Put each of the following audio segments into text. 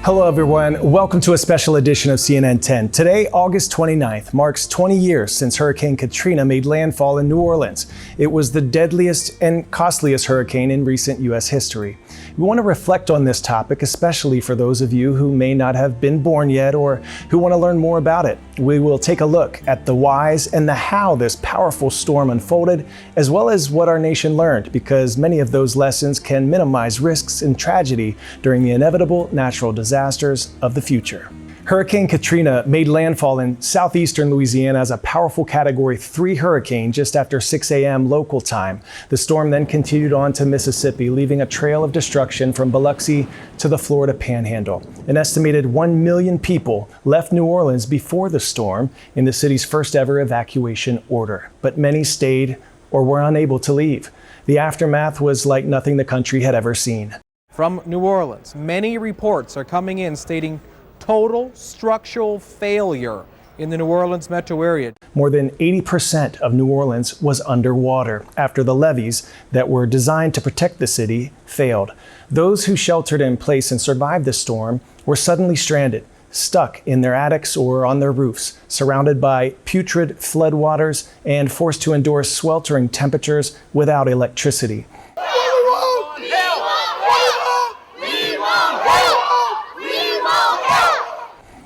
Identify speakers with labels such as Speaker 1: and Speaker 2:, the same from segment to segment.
Speaker 1: Hello everyone, welcome to a special edition of CNN10. Today, August 29th, marks 20 years since Hurricane Katrina made landfall in New Orleans. It was the deadliest and costliest hurricane in recent U.S. history. We want to reflect on this topic, especially for those of you who may not have been born yet or who want to learn more about it. We will take a look at the whys and the how this powerful storm unfolded, as well as what our nation learned, because many of those lessons can minimize risks and tragedy during the inevitable natural disasters of the future. Hurricane Katrina made landfall in southeastern Louisiana as a powerful Category 3 hurricane just after 6 a.m. local time. The storm then continued on to Mississippi, leaving a trail of destruction from Biloxi to the Florida Panhandle. An estimated 1 million people left New Orleans before the storm in the city's first ever evacuation order, but many stayed or were unable to leave. The aftermath was like nothing the country had ever seen.
Speaker 2: From New Orleans, many reports are coming in stating total structural failure in the New Orleans metro area.
Speaker 1: More than 80% of New Orleans was underwater after the levees that were designed to protect the city failed. Those who sheltered in place and survived the storm were suddenly stranded, stuck in their attics or on their roofs, surrounded by putrid floodwaters and forced to endure sweltering temperatures without electricity.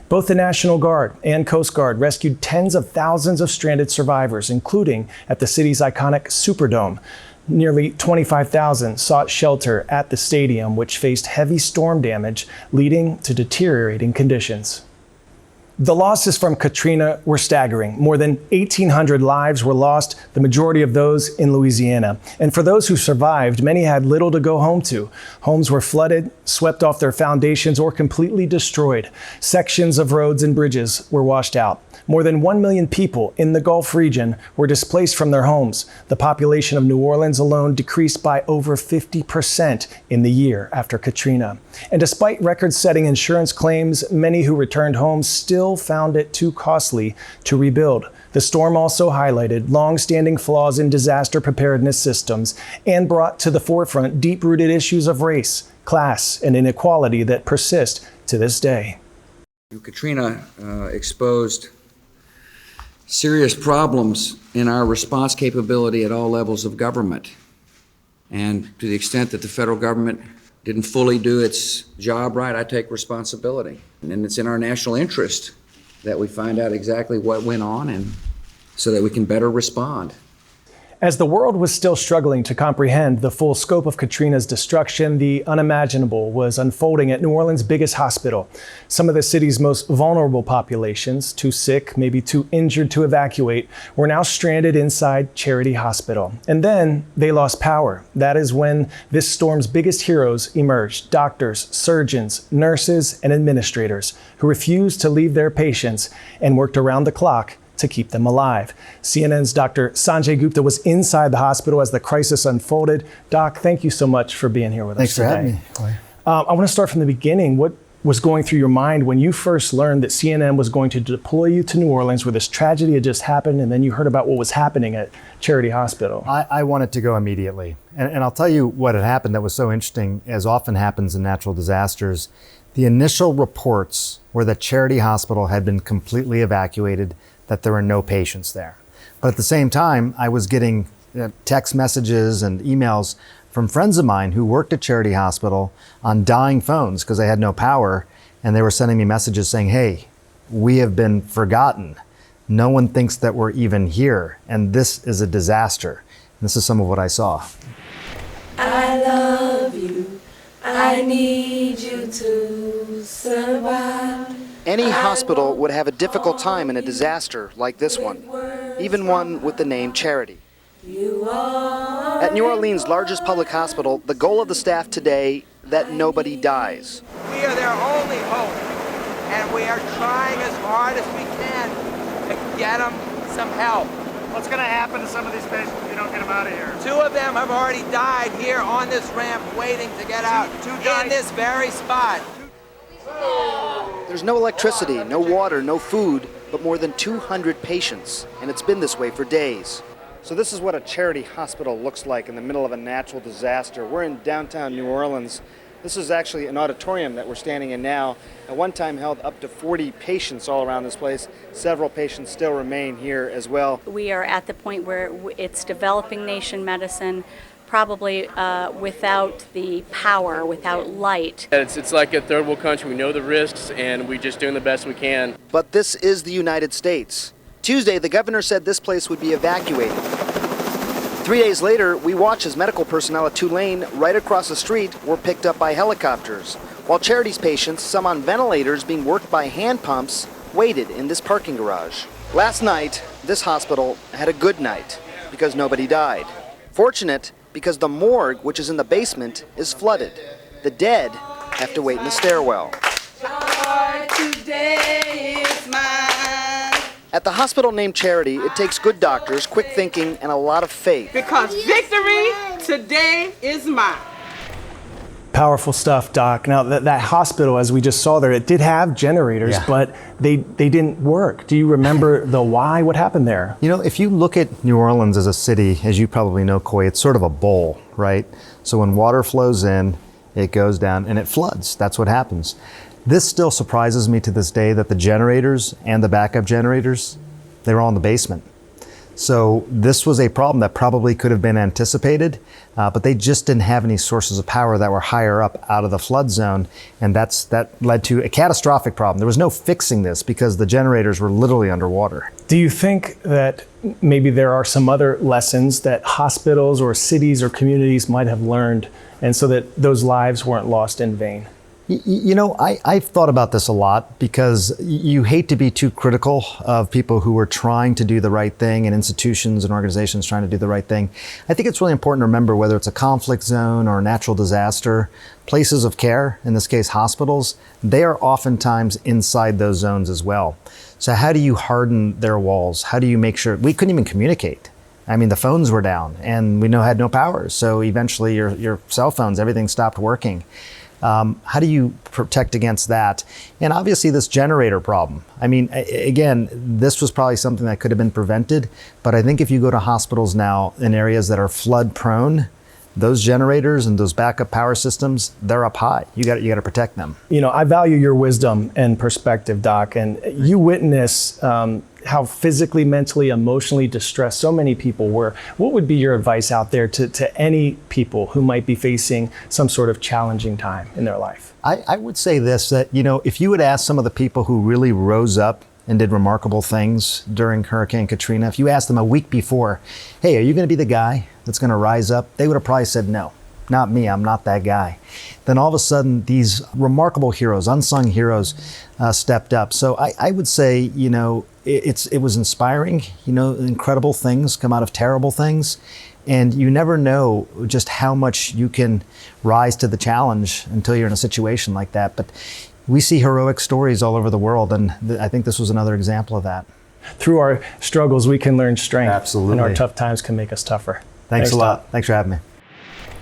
Speaker 1: Both the National Guard and Coast Guard rescued tens of thousands of stranded survivors, including at the city's iconic Superdome. Nearly 25,000 sought shelter at the stadium, which faced heavy storm damage, leading to deteriorating conditions. The losses from Katrina were staggering. More than 1,800 lives were lost, the majority of those in Louisiana. And for those who survived, many had little to go home to. Homes were flooded, swept off their foundations, or completely destroyed. Sections of roads and bridges were washed out. More than 1 million people in the Gulf region were displaced from their homes. The population of New Orleans alone decreased by over 50% in the year after Katrina. And despite record-setting insurance claims, many who returned home still found it too costly to rebuild. The storm also highlighted long-standing flaws in disaster preparedness systems and brought to the forefront deep-rooted issues of race, class, and inequality that persist to this day.
Speaker 3: Katrina exposed serious problems in our response capability at all levels of government. And to the extent that the federal government didn't fully do its job right, I take responsibility. And it's in our national interest that we find out exactly what went on and so that we can better respond.
Speaker 1: As the world was still struggling to comprehend the full scope of Katrina's destruction, the unimaginable was unfolding at New Orleans' biggest hospital. Some of the city's most vulnerable populations, too sick, maybe too injured to evacuate, were now stranded inside Charity Hospital. And then they lost power. That is when this storm's biggest heroes emerged: doctors, surgeons, nurses, and administrators who refused to leave their patients and worked around the clock to keep them alive. CNN's Dr. Sanjay Gupta was inside the hospital as the crisis unfolded. Doc, thank you so much for being here with us today.
Speaker 4: Thanks for having me.
Speaker 1: I want to start from the beginning. What was going through your mind when you first learned that CNN was going to deploy you to New Orleans, where this tragedy had just happened, and then you heard about what was happening at Charity Hospital?
Speaker 4: I wanted to go immediately. And I'll tell you what had happened that was so interesting, as often happens in natural disasters. The initial reports were that Charity Hospital had been completely evacuated, that there were no patients there. But at the same time, I was getting text messages and emails from friends of mine who worked at Charity Hospital on dying phones because they had no power, and they were sending me messages saying, "Hey, we have been forgotten. No one thinks that we're even here, and this is a disaster." And this is some of what I saw.
Speaker 5: I love you. I need you to survive.
Speaker 6: Any hospital would have a difficult time in a disaster like this one, even one with the name Charity. At New Orleans' largest public hospital, the goal of the staff today, that nobody dies.
Speaker 7: We are their only hope, and we are trying as hard as we can to get them some help.
Speaker 8: What's going to happen to some of these patients if you don't get them out of here?
Speaker 7: 2 of them have already died here on this ramp waiting to get out in this very spot.
Speaker 6: There's no electricity, no water, no food, but more than 200 patients, and it's been this way for days. So this is what a charity hospital looks like in the middle of a natural disaster. We're in downtown New Orleans. This is actually an auditorium that we're standing in now. At one time held up to 40 patients all around this place. Several patients still remain here as well.
Speaker 9: We are at the point where it's developing nation medicine, probably without the power, without light.
Speaker 10: It's like a third world country. We know the risks and we're just doing the best we can.
Speaker 6: But this is the United States. Tuesday, the governor said this place would be evacuated. 3 days later, we watch as medical personnel at Tulane, right across the street, were picked up by helicopters, while Charity's patients, some on ventilators being worked by hand pumps, waited in this parking garage. Last night, this hospital had a good night because nobody died. Fortunate because the morgue, which is in the basement, is flooded. The dead have to wait in the stairwell.
Speaker 5: Today is mine.
Speaker 6: At the hospital named Charity, it takes good doctors, quick thinking, and a lot of faith.
Speaker 5: Because victory today is mine.
Speaker 1: Powerful stuff, Doc. Now, that hospital, as we just saw there, it did have generators, but they didn't work. Do you remember the why? What happened there?
Speaker 4: You know, if you look at New Orleans as a city, as you probably know, Coy, it's sort of a bowl, right? So when water flows in, it goes down and it floods. That's what happens. This still surprises me to this day that the generators and the backup generators, they were all in the basement. So this was a problem that probably could have been anticipated, but they just didn't have any sources of power that were higher up out of the flood zone. And that led to a catastrophic problem. There was no fixing this because the generators were literally underwater.
Speaker 1: Do you think that maybe there are some other lessons that hospitals or cities or communities might have learned, and so that those lives weren't lost in vain?
Speaker 4: You know, I've thought about this a lot because you hate to be too critical of people who are trying to do the right thing and institutions and organizations trying to do the right thing. I think it's really important to remember whether it's a conflict zone or a natural disaster, places of care, in this case hospitals, they are oftentimes inside those zones as well. So how do you harden their walls? How do you make sure? We couldn't even communicate. I mean, the phones were down and we had no power. So eventually your cell phones, everything stopped working. How do you protect against that? And obviously this generator problem. I mean, again, this was probably something that could have been prevented, but I think if you go to hospitals now in areas that are flood prone, those generators and those backup power systems, they're up high. You got to protect them.
Speaker 1: You know, I value your wisdom and perspective, Doc, and you witness how physically, mentally, emotionally distressed so many people were. What would be your advice out there to any people who might be facing some sort of challenging time in their life?
Speaker 4: I would say this, that, you know, if you would ask some of the people who really rose up and did remarkable things during Hurricane Katrina, if you asked them a week before, hey, are you going to be the guy that's going to rise up? They would have probably said, no, not me, I'm not that guy. Then all of a sudden, these remarkable heroes, unsung heroes, stepped up. So I would say, you know, it was inspiring. You know, incredible things come out of terrible things. And you never know just how much you can rise to the challenge until you're in a situation like that. But we see heroic stories all over the world, and I think this was another example of that.
Speaker 1: Through our struggles, we can learn strength.
Speaker 4: Absolutely.
Speaker 1: And our tough times can make us tougher.
Speaker 4: Thanks a lot.
Speaker 1: Doc.
Speaker 4: Thanks for having me.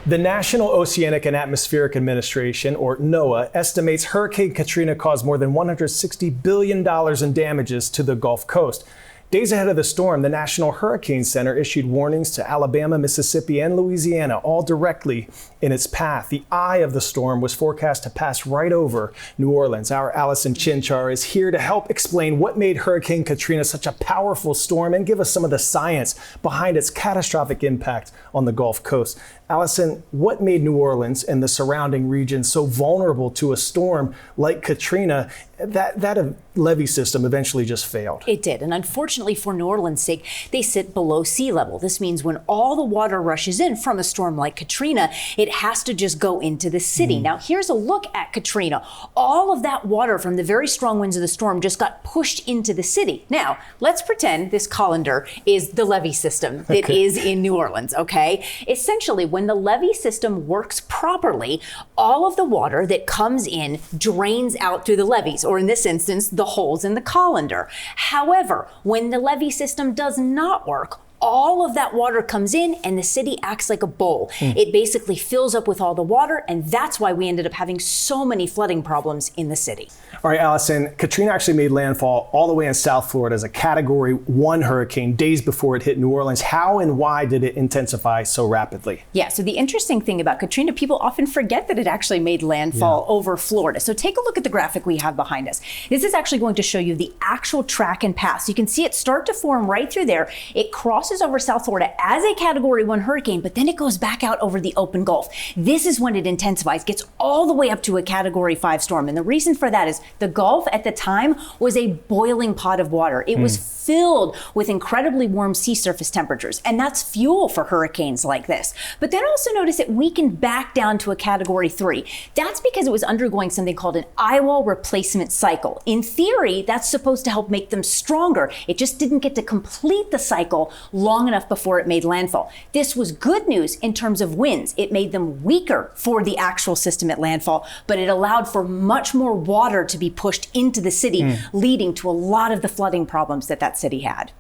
Speaker 1: The National Oceanic and Atmospheric Administration, or NOAA, estimates Hurricane Katrina caused more than $160 billion in damages to the Gulf Coast. Days ahead of the storm, the National Hurricane Center issued warnings to Alabama, Mississippi, and Louisiana, all directly in its path. The eye of the storm was forecast to pass right over New Orleans. Our Allison Chinchar is here to help explain what made Hurricane Katrina such a powerful storm and give us some of the science behind its catastrophic impact on the Gulf Coast. Allison, what made New Orleans and the surrounding region so vulnerable to a storm like Katrina? That levee system eventually just failed.
Speaker 11: It did, and unfortunately for New Orleans' sake, they sit below sea level. This means when all the water rushes in from a storm like Katrina, it has to just go into the city. Now, here's a look at Katrina. All of that water from the very strong winds of the storm just got pushed into the city. Now, let's pretend this colander is the levee system that is in New Orleans, okay? Essentially, when the levee system works properly, all of the water that comes in drains out through the levees, or in this instance, the holes in the colander. However, when the levee system does not work, all of that water comes in and the city acts like a bowl. It basically fills up with all the water, and that's why we ended up having so many flooding problems in the city.
Speaker 1: All right, Allison, Katrina actually made landfall all the way in South Florida as a Category 1 hurricane days before it hit New Orleans. How and why did it intensify so rapidly?
Speaker 11: Yeah, so the interesting thing about Katrina, people often forget that it actually made landfall over Florida. So take a look at the graphic we have behind us. This is actually going to show you the actual track and path. So you can see it start to form right through there. It crosses over South Florida as a Category 1 hurricane, but then it goes back out over the open Gulf. This is when it intensifies, gets all the way up to a Category 5 storm. And the reason for that is the Gulf at the time was a boiling pot of water. It was filled with incredibly warm sea surface temperatures, and that's fuel for hurricanes like this. But then also notice it weakened back down to a Category 3. That's because it was undergoing something called an eyewall replacement cycle. In theory, that's supposed to help make them stronger. It just didn't get to complete the cycle long enough before it made landfall. This was good news in terms of winds. It made them weaker for the actual system at landfall, but it allowed for much more water to be pushed into the city, leading to a lot of the flooding problems that city had.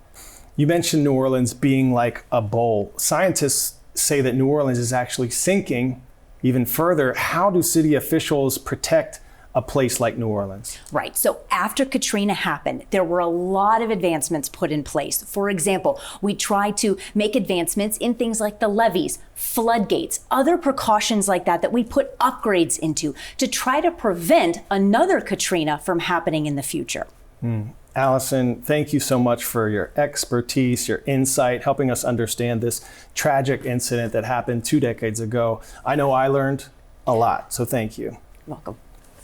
Speaker 1: You mentioned New Orleans being like a bowl. Scientists say that New Orleans is actually sinking even further. How do city officials protect a place like New Orleans?
Speaker 11: Right. So after Katrina happened, there were a lot of advancements put in place. For example, we tried to make advancements in things like the levees, floodgates, other precautions like that we put upgrades into to try to prevent another Katrina from happening in the future.
Speaker 1: Allison, thank you so much for your expertise, your insight, helping us understand this tragic incident that happened 2 decades ago. I know I learned a lot, so thank you.
Speaker 11: Welcome.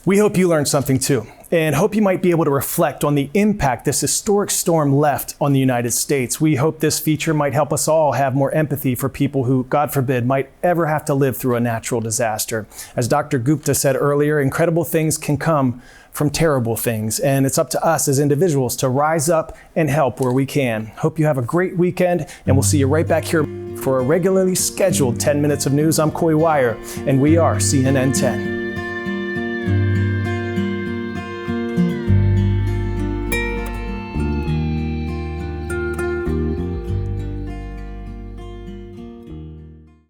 Speaker 1: We hope you learned something too, and hope you might be able to reflect on the impact this historic storm left on the United States. We hope this feature might help us all have more empathy for people who, God forbid, might ever have to live through a natural disaster. As Dr. Gupta said earlier, incredible things can come from terrible things, and it's up to us as individuals to rise up and help where we can. Hope you have a great weekend, and we'll see you right back here for a regularly scheduled 10 minutes of news. I'm Coy Wire, and we are CNN10.